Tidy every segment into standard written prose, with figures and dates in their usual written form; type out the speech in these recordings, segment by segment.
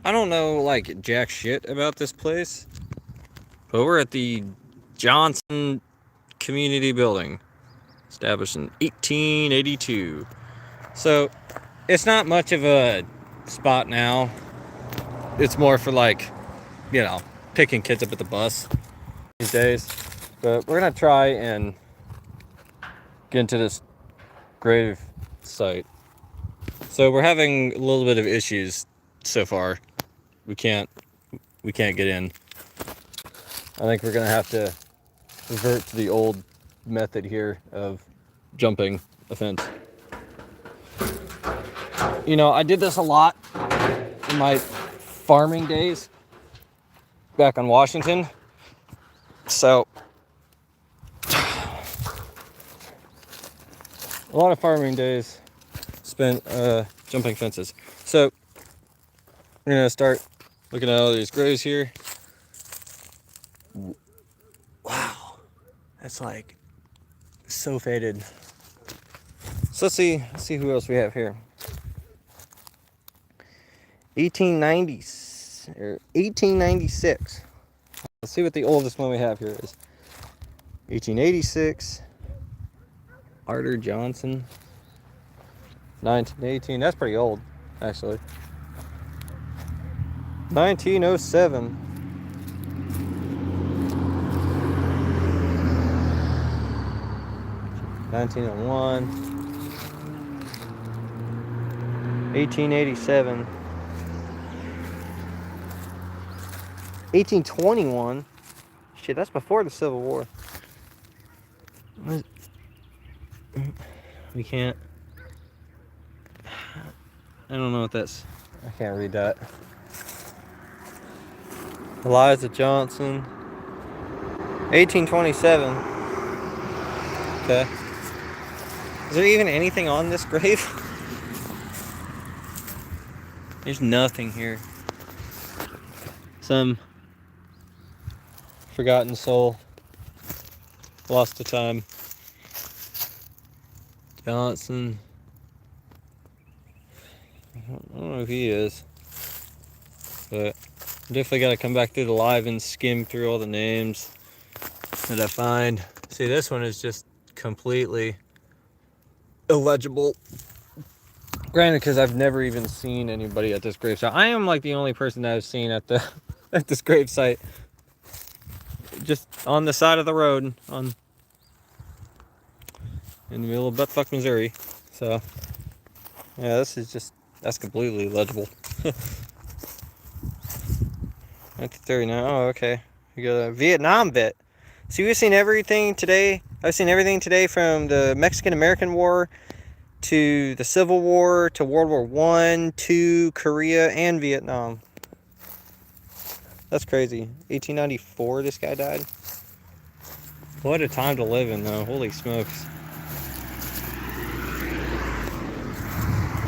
I don't know like jack shit about this place, but we're at the Johnson Community Building, established in 1882. So it's not much of a spot now. It's more for like, you know, picking kids up at the bus these days. But we're gonna try and get into this grave site. So we're having a little bit of issues so far. We can't get in. I think we're gonna have to revert to the old method here of jumping a fence. You know, I did this a lot in my farming days back on Washington. So a lot of farming days spent jumping fences. So we're gonna start looking at all these graves here. Wow, that's like so faded. So let's see who else we have here. 1896. Let's see what the oldest one we have here is. 1886. Arthur Johnson. 1918. That's pretty old, actually. 1907. 1901. 1887. 1821. Shit, that's before the Civil War. We can't. I don't know what that's. I can't read that. Eliza Johnson. 1827. Okay. Is there even anything on this grave? There's nothing here. Some forgotten soul. Lost to time. Johnson. I don't know if he is. But definitely got to come back through the live and skim through all the names that I find. See, this one is just completely illegible. Granted, because I've never even seen anybody at this gravesite. I am like the only person that I've seen at the at this gravesite. Just on the side of the road, in the middle of buttfuck Missouri. So yeah, that's completely illegible. 1939. Oh, okay. We got a Vietnam vet. See, we've seen everything today. I've seen everything today from the Mexican-American War to the Civil War to World War I, II, Korea, and Vietnam. That's crazy. 1894, this guy died. What a time to live in, though. Holy smokes.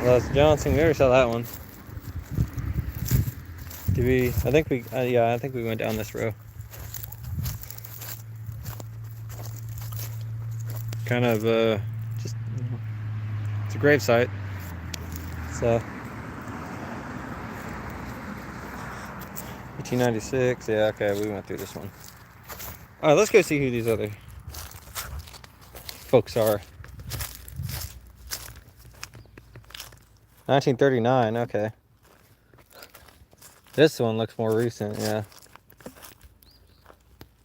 That's Johnson. We already saw that one. Did we? I think we. Yeah, I think we went down this row. Kind of just. It's a grave site. So. 1896. Yeah. Okay, we went through this one. All right, let's go see who these other folks are. 1939. Okay. This one looks more recent, yeah.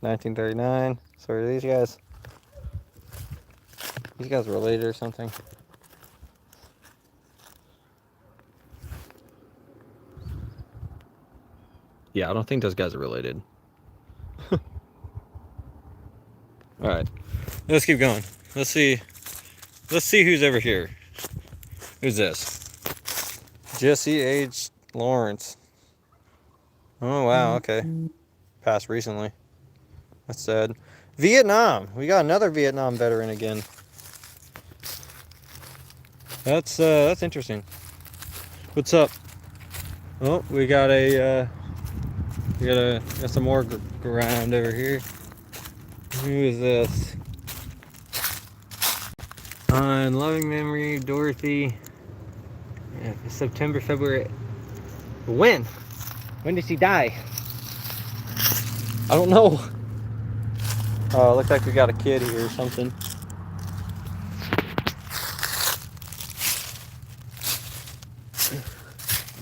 1939. So are these guys? These guys related or something? Yeah, I don't think those guys are related. All right, let's keep going. Let's see who's over here. Who's this? Jesse H. Lawrence. Oh wow, okay. Passed recently. That's sad. Vietnam. We got another Vietnam veteran again. That's interesting. What's up? Oh, we got some more ground over here. Who is this? In loving memory, Dorothy. Yeah, September, February. When? When did he die? I don't know. Oh, looks like we got a kid here or something.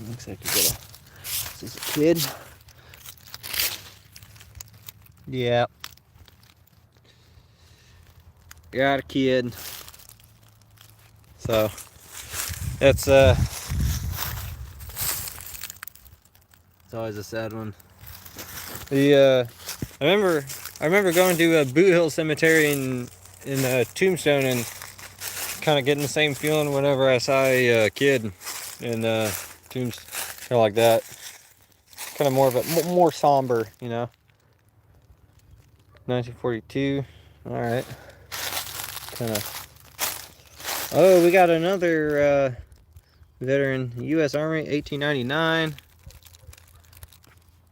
Looks like we got this is a kid. Yeah. Got a kid. So it's always a sad one. I remember going to Boot Hill Cemetery in Tombstone and kind of getting the same feeling whenever I saw a kid in Tombstone, kind of like that. Kind of more of a more somber, you know. 1942. All right. Kind of. Oh, we got another veteran, U.S. Army, 1899.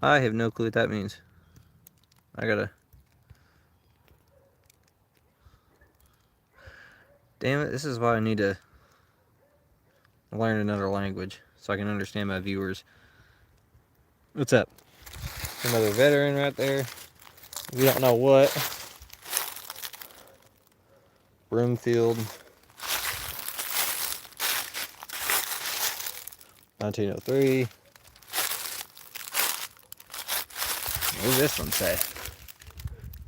I have no clue what that means. I gotta. Damn it! This is why I need to learn another language so I can understand my viewers. What's up? Another veteran right there. We don't know what. Broomfield. 1903. What does this one say?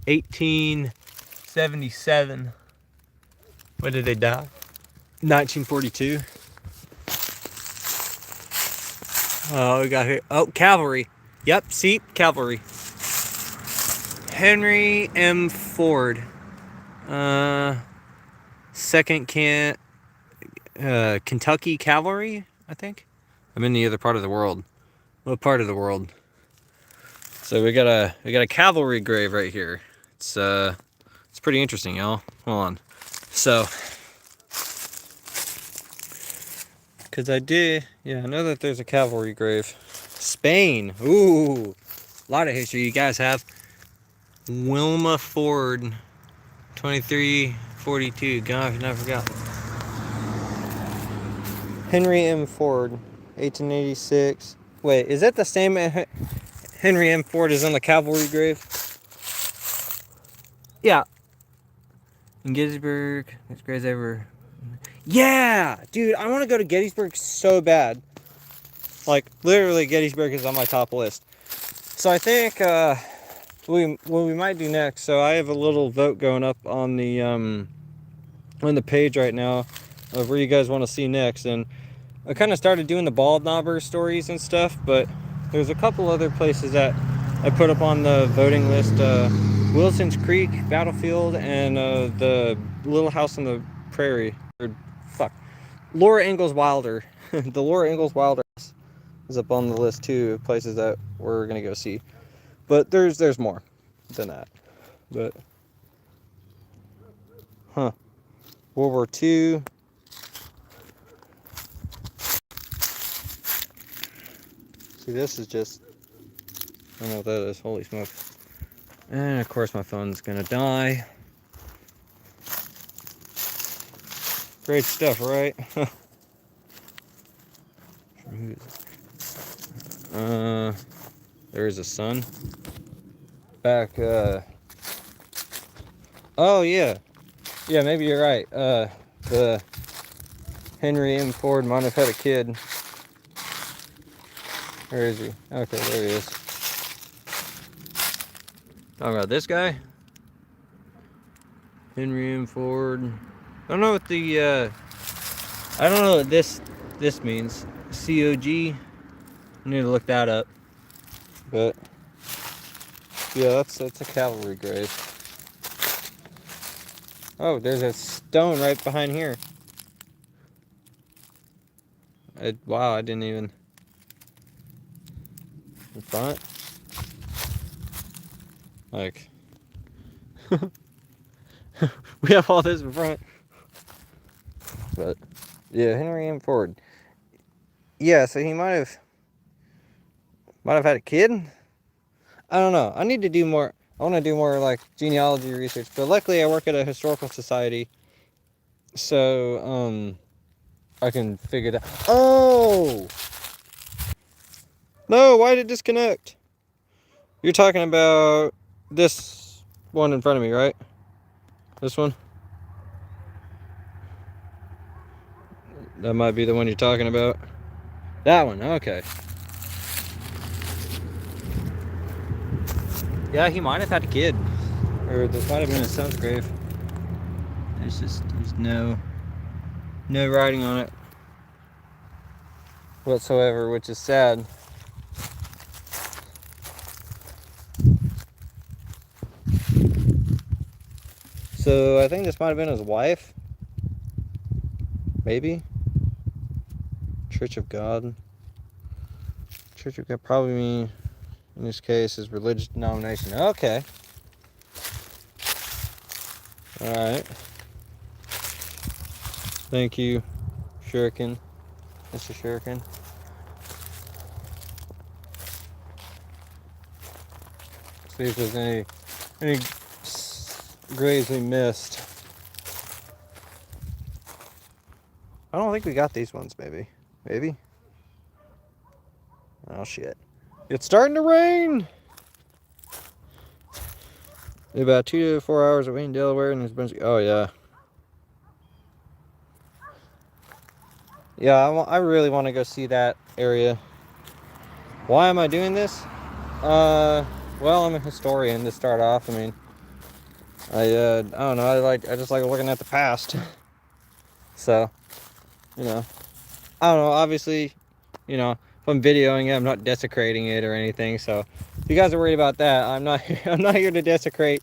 1877. When did they die? 1942. Oh, we got here. Oh, cavalry. Yep, see? Cavalry. Henry M. Ford. Second Kentucky Cavalry, I think. I'm in the other part of the world. What part of the world? So we got a cavalry grave right here. It's pretty interesting, y'all. Hold on. So, cause I know that there's a cavalry grave. Spain. Ooh, a lot of history you guys have. Wilma Ford, 2342. Gosh, I forgot. Henry M. Ford, 1886. Wait, is that the same Henry M. Ford is on the cavalry grave? Yeah. In Gettysburg, his graves ever. Yeah, dude, I want to go to Gettysburg so bad. Like, literally, Gettysburg is on my top list. So I think what we might do next. So I have a little vote going up on the page right now of where you guys want to see next, and I kind of started doing the bald knobber stories and stuff, but there's a couple other places that I put up on the voting list. Wilson's Creek, Battlefield, and the Little House on the Prairie. Laura Ingalls Wilder. The Laura Ingalls Wilder house is up on the list too of places that we're gonna go see. But there's more than that. But World War II. See, this is just, I don't know what that is. Holy smoke. And of course my phone's gonna die. Great stuff, right? There's a sun. Back, oh yeah. Yeah, maybe you're right. The Henry M. Ford might have had a kid. Where is he? Okay, there he is. Talking about this guy? Henry M. Ford. I don't know what the, I don't know what this means. COG. I need to look that up. But, yeah, that's a cavalry grave. Oh, there's a stone right behind here. Wow, I didn't even... In front? Like... we have all this in front. But, yeah, Henry M. Ford. Yeah, so he might have had a kid? I don't know. I need to do more... I want to do more, like, genealogy research. But luckily, I work at a historical society. So, I can figure it out. Oh! No, why did it disconnect? You're talking about this one in front of me, right? This one? That might be the one you're talking about. That one, okay. Yeah, he might have had a kid. Or this might have been his son's grave. There's no writing on it whatsoever, which is sad. So I think this might have been his wife. Maybe. Church of God. Church of God probably mean, in this case, his religious denomination. Okay. Alright. Thank you, Shuriken. Mr. Shuriken. See if there's any graves we missed. I don't think we got these ones, maybe. Maybe? Oh, shit. It's starting to rain! About 2 to 4 hours away in Delaware, and there's a bunch of... Oh, yeah. Yeah, I really want to go see that area. Why am I doing this? Well, I'm a historian to start off. I mean, I don't know. I just like looking at the past. So, you know, I don't know. Obviously, you know, if I'm videoing it, I'm not desecrating it or anything. So, if you guys are worried about that, I'm not. I'm not here to desecrate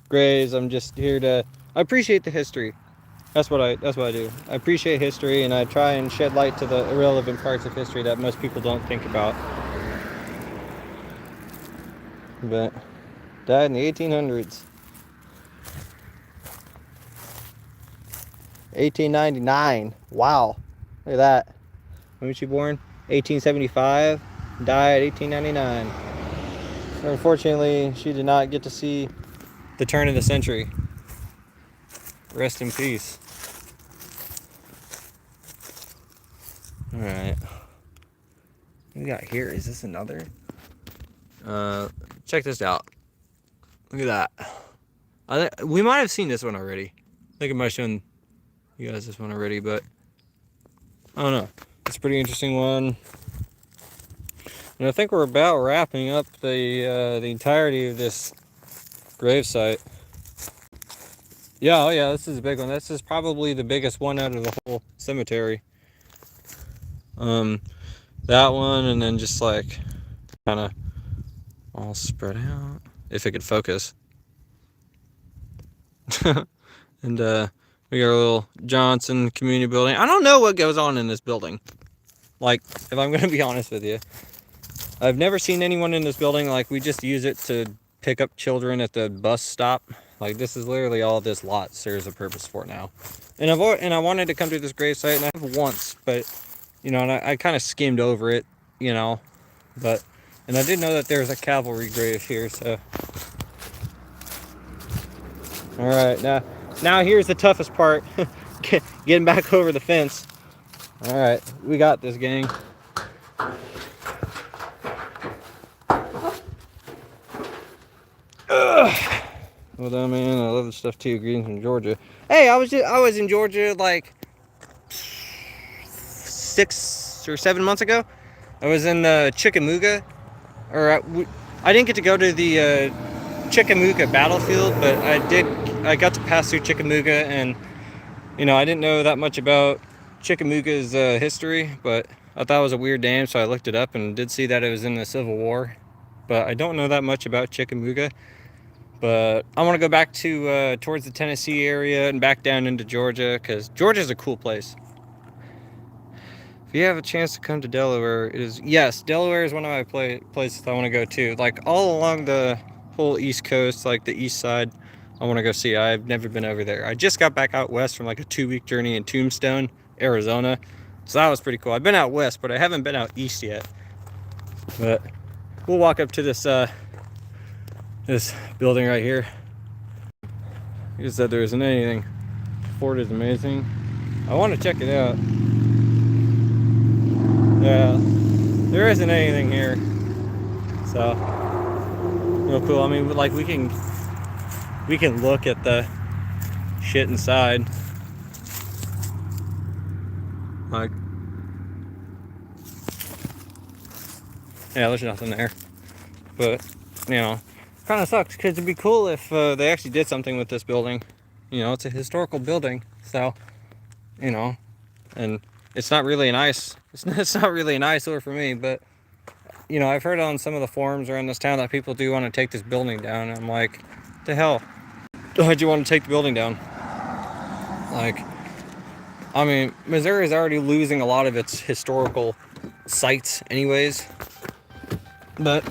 graves. I'm just here to. I appreciate the history. That's what I do. I appreciate history, and I try and shed light to the irrelevant parts of history that most people don't think about. But died in the 1800s. 1899. Wow. Look at that. When was she born? 1875. Died 1899. So unfortunately, she did not get to see the turn of the century. Rest in peace. Alright. What we got here? Is this another? Check this out. Look at that. We might have seen this one already. I think I might have shown you guys this one already, but I don't know. It's a pretty interesting one. And I think we're about wrapping up the entirety of this gravesite. Yeah, oh yeah, this is a big one. This is probably the biggest one out of the whole cemetery. That one, and then just like kind of all spread out. If it could focus. And we got a little Johnson community building. I don't know what goes on in this building. Like, if I'm going to be honest with you. I've never seen anyone in this building. Like, we just use it to pick up children at the bus stop. Like, this is literally all this lot serves a purpose for now. And I wanted to come to this gravesite, and I have once, but, you know, and I kind of skimmed over it, you know. And I did know that there's a cavalry grave here, so. Alright, now here's the toughest part. Getting back over the fence. Alright, we got this, gang. Well done, man. I love the stuff too. Greetings from Georgia. Hey, I was in Georgia like 6 or 7 months ago. I was in Chickamauga, I didn't get to go to the Chickamauga battlefield, but I got to pass through Chickamauga, and you know, I didn't know that much about Chickamauga's history, but I thought it was a weird name, so I looked it up and did see that it was in the Civil War. But I don't know that much about Chickamauga. But I want to go back to towards the Tennessee area and back down into Georgia, because Georgia's a cool place. If you have a chance to come to Delaware, yes, Delaware is one of my places I want to go to. Like all along the whole East Coast, like the east side, I want to go see. I've never been over there. I just got back out west from like a 2-week journey in Tombstone, Arizona. So that was pretty cool. I've been out west, but I haven't been out east yet. But we'll walk up to this this building right here. Like I said, there isn't anything. The fort is amazing. I want to check it out. Yeah, there isn't anything here. So, real cool. I mean, like we can look at the shit inside. Like, yeah, there's nothing there. But, you know, kind of sucks because it'd be cool if they actually did something with this building. You know, it's a historical building, so, you know, and it's not really an it's not really an eyesore for me, but, you know, I've heard on some of the forums around this town that people do want to take this building down. And I'm like, the hell? Why'd you want to take the building down? Like, I mean, Missouri is already losing a lot of its historical sites anyways. But,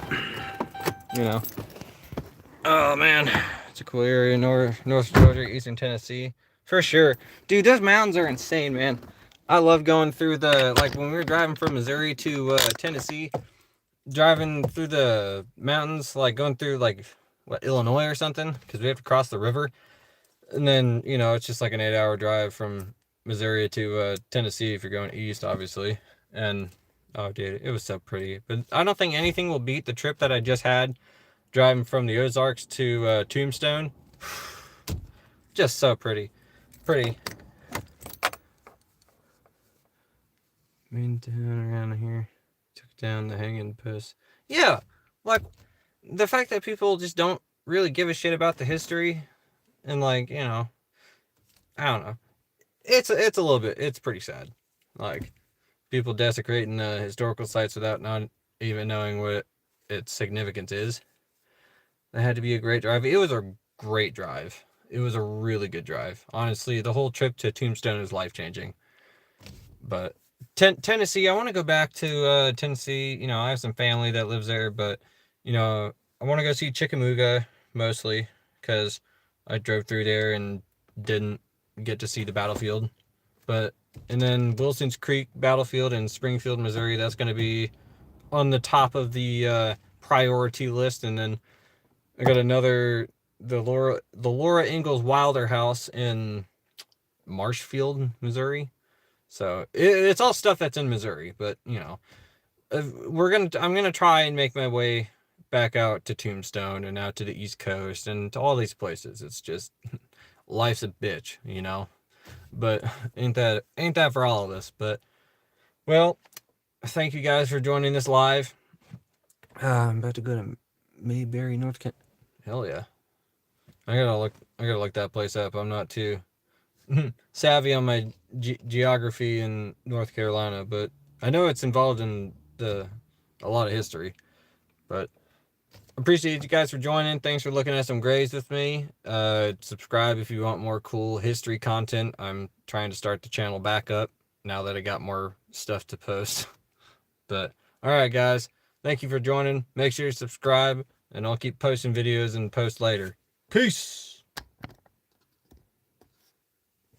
you know. Oh, man. It's a cool area. North Georgia, Eastern Tennessee. For sure. Dude, those mountains are insane, man. I love going through like, when we were driving from Missouri to Tennessee, driving through the mountains, like, going through, like, what, Illinois or something? Because we have to cross the river. And then, you know, it's just like an 8-hour drive from Missouri to Tennessee if you're going east, obviously. And, oh, dude, it was so pretty. But I don't think anything will beat the trip that I just had driving from the Ozarks to Tombstone. Just so pretty. Pretty. Main town around here. Took down the hanging post. Yeah, like, the fact that people just don't really give a shit about the history. And, like, you know, I don't know. It's a little bit, it's pretty sad. Like, people desecrating historical sites without not even knowing what its significance is. That had to be a great drive. It was a great drive. It was a really good drive. Honestly, the whole trip to Tombstone is life-changing. But Tennessee, I want to go back to Tennessee. You know, I have some family that lives there, but, you know, I want to go see Chickamauga mostly because I drove through there and didn't get to see the battlefield. But, and then Wilson's Creek Battlefield in Springfield, Missouri, that's going to be on the top of the priority list. And then I got the Laura Ingalls Wilder House in Marshfield, Missouri. So it's all stuff that's in Missouri, but, you know, I'm gonna try and make my way back out to Tombstone and out to the East Coast and to all these places. It's just, life's a bitch, you know. But ain't that for all of us? But, well, thank you guys for joining this live. I'm about to go to Mayberry, North Carolina. Hell yeah! I gotta look that place up. I'm not too savvy on my geography in North Carolina, but I know it's involved in a lot of history. But appreciate you guys for joining. Thanks for looking at some graves with me. Subscribe if you want more cool history content. I'm trying to start the channel back up now that I got more stuff to post. But, alright guys, thank you for joining. Make sure you subscribe, and I'll keep posting videos and post later. Peace!